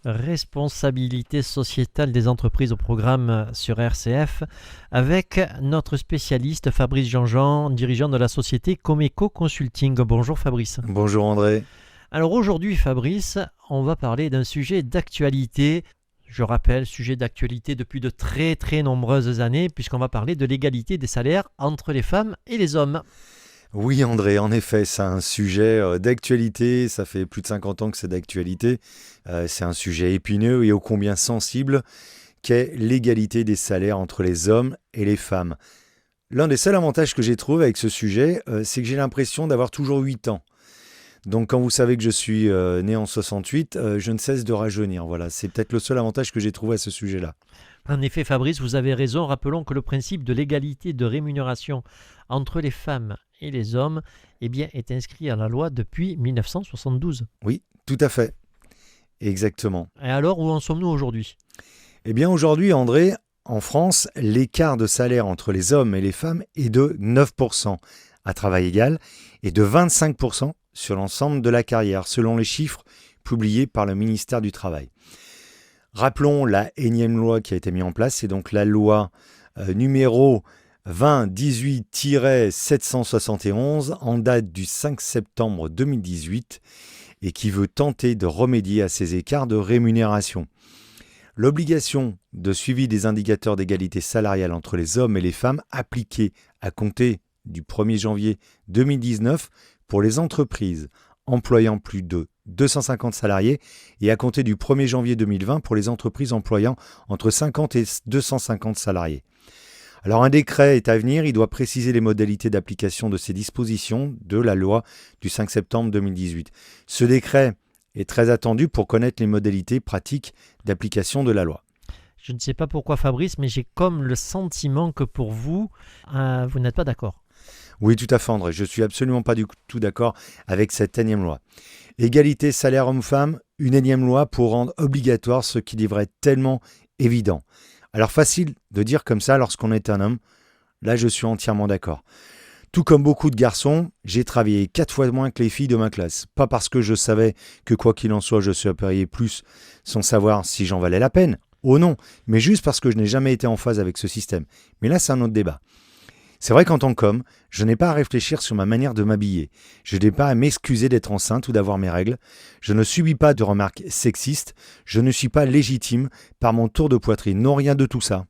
Responsabilité sociétale des entreprises au programme sur RCF avec notre spécialiste Fabrice Jean-Jean, dirigeant de la société Comeco Consulting. Bonjour Fabrice. Bonjour André. Alors aujourd'hui Fabrice, on va parler d'un sujet d'actualité. Je rappelle, sujet d'actualité depuis de très très nombreuses années puisqu'on va parler de l'égalité des salaires entre les femmes et les hommes. Oui André, en effet, c'est un sujet d'actualité, ça fait plus de 50 ans que c'est d'actualité, c'est un sujet épineux et ô combien sensible qu'est l'égalité des salaires entre les hommes et les femmes. L'un des seuls avantages que j'ai trouvé avec ce sujet, c'est que j'ai l'impression d'avoir toujours 8 ans. Donc quand vous savez que je suis né en 68, je ne cesse de rajeunir. Voilà, c'est peut-être le seul avantage que j'ai trouvé à ce sujet-là. En effet Fabrice, vous avez raison, rappelons que le principe de l'égalité de rémunération entre les femmes et les hommes est inscrit à la loi depuis 1972. Oui, tout à fait. Exactement. Et alors, où en sommes-nous aujourd'hui ? Eh bien aujourd'hui, André, en France, l'écart de salaire entre les hommes et les femmes est de 9% à travail égal et de 25% sur l'ensemble de la carrière, selon les chiffres publiés par le ministère du Travail. Rappelons la énième loi qui a été mise en place, c'est donc la loi numéro 2018-771 en date du 5 septembre 2018 et qui veut tenter de remédier à ces écarts de rémunération. L'obligation de suivi des indicateurs d'égalité salariale entre les hommes et les femmes appliquée à compter du 1er janvier 2019 pour les entreprises employant plus de 250 salariés et à compter du 1er janvier 2020 pour les entreprises employant entre 50 et 250 salariés. Alors un décret est à venir, il doit préciser les modalités d'application de ces dispositions de la loi du 5 septembre 2018. Ce décret est très attendu pour connaître les modalités pratiques d'application de la loi. Je ne sais pas pourquoi Fabrice, mais j'ai comme le sentiment que pour vous, vous n'êtes pas d'accord. Oui, tout à fait André, je ne suis absolument pas du tout d'accord avec cette énième loi. Égalité salaire homme-femme, une énième loi pour rendre obligatoire ce qui devrait être tellement évident. Alors facile de dire comme ça lorsqu'on est un homme, là je suis entièrement d'accord. Tout comme beaucoup de garçons, j'ai travaillé 4 fois moins que les filles de ma classe. Pas parce que je savais que quoi qu'il en soit je serais payé plus sans savoir si j'en valais la peine. Oh non, mais juste parce que je n'ai jamais été en phase avec ce système. Mais là c'est un autre débat. C'est vrai qu'en tant qu'homme, je n'ai pas à réfléchir sur ma manière de m'habiller. Je n'ai pas à m'excuser d'être enceinte ou d'avoir mes règles. Je ne subis pas de remarques sexistes. Je ne suis pas légitime par mon tour de poitrine. Non, rien de tout ça.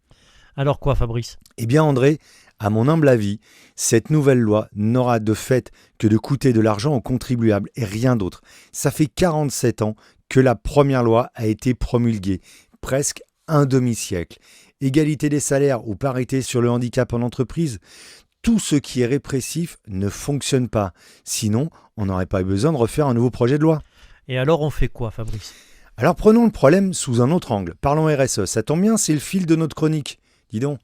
Alors quoi Fabrice ? Eh bien André, à mon humble avis, cette nouvelle loi n'aura de fait que de coûter de l'argent aux contribuables et rien d'autre. Ça fait 47 ans que la première loi a été promulguée, presque un demi-siècle. Égalité des salaires ou parité sur le handicap en entreprise, tout ce qui est répressif ne fonctionne pas. Sinon, on n'aurait pas eu besoin de refaire un nouveau projet de loi. Et alors on fait quoi Fabrice ? Alors prenons le problème sous un autre angle. Parlons RSE, ça tombe bien, c'est le fil de notre chronique. Dis donc.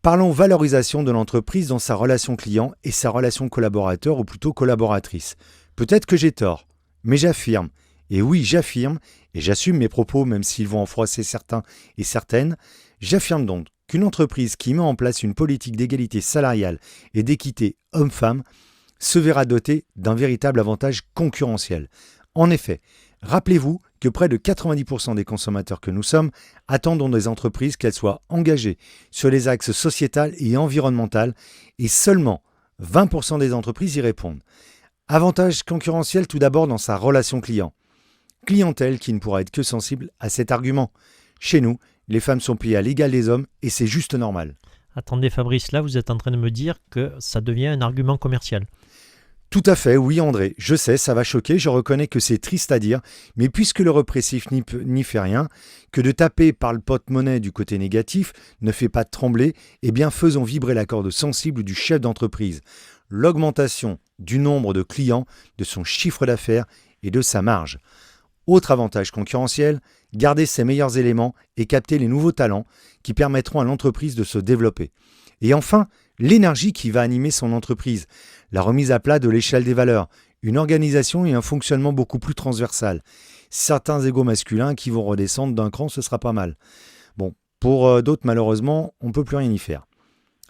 Parlons valorisation de l'entreprise dans sa relation client et sa relation collaborateur ou plutôt collaboratrice. Peut-être que j'ai tort, mais j'affirme, et oui j'affirme, et j'assume mes propos même s'ils vont en froisser certains et certaines, j'affirme donc qu'une entreprise qui met en place une politique d'égalité salariale et d'équité homme-femme se verra dotée d'un véritable avantage concurrentiel. En effet, rappelez-vous que près de 90% des consommateurs que nous sommes attendent des entreprises qu'elles soient engagées sur les axes sociétal et environnemental et seulement 20% des entreprises y répondent. Avantage concurrentiel tout d'abord dans sa relation client. Clientèle qui ne pourra être que sensible à cet argument. Chez nous, les femmes sont payées à l'égal des hommes et c'est juste normal. Attendez Fabrice, là vous êtes en train de me dire que ça devient un argument commercial. Tout à fait, oui André, je sais, ça va choquer, je reconnais que c'est triste à dire, mais puisque le répressif n'y fait rien, que de taper par le porte-monnaie du côté négatif ne fait pas trembler, eh bien faisons vibrer la corde sensible du chef d'entreprise. L'augmentation du nombre de clients, de son chiffre d'affaires et de sa marge. Autre avantage concurrentiel, garder ses meilleurs éléments et capter les nouveaux talents qui permettront à l'entreprise de se développer. Et enfin, l'énergie qui va animer son entreprise, la remise à plat de l'échelle des valeurs, une organisation et un fonctionnement beaucoup plus transversal. Certains égos masculins qui vont redescendre d'un cran, ce sera pas mal. Bon, pour d'autres, malheureusement, on ne peut plus rien y faire.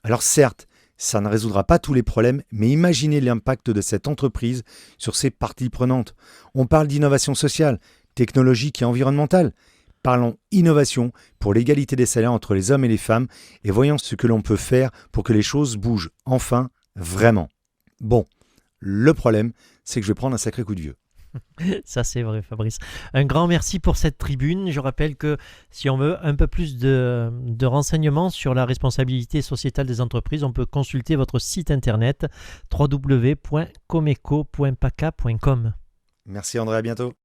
Alors certes, ça ne résoudra pas tous les problèmes, mais imaginez l'impact de cette entreprise sur ses parties prenantes. On parle d'innovation sociale, technologique et environnementale. Parlons innovation pour l'égalité des salaires entre les hommes et les femmes et voyons ce que l'on peut faire pour que les choses bougent enfin, vraiment. Bon, le problème, c'est que je vais prendre un sacré coup de vieux. Ça, c'est vrai, Fabrice. Un grand merci pour cette tribune. Je rappelle que si on veut un peu plus de renseignements sur la responsabilité sociétale des entreprises, on peut consulter votre site internet www.comeco.paca.com. Merci André, à bientôt.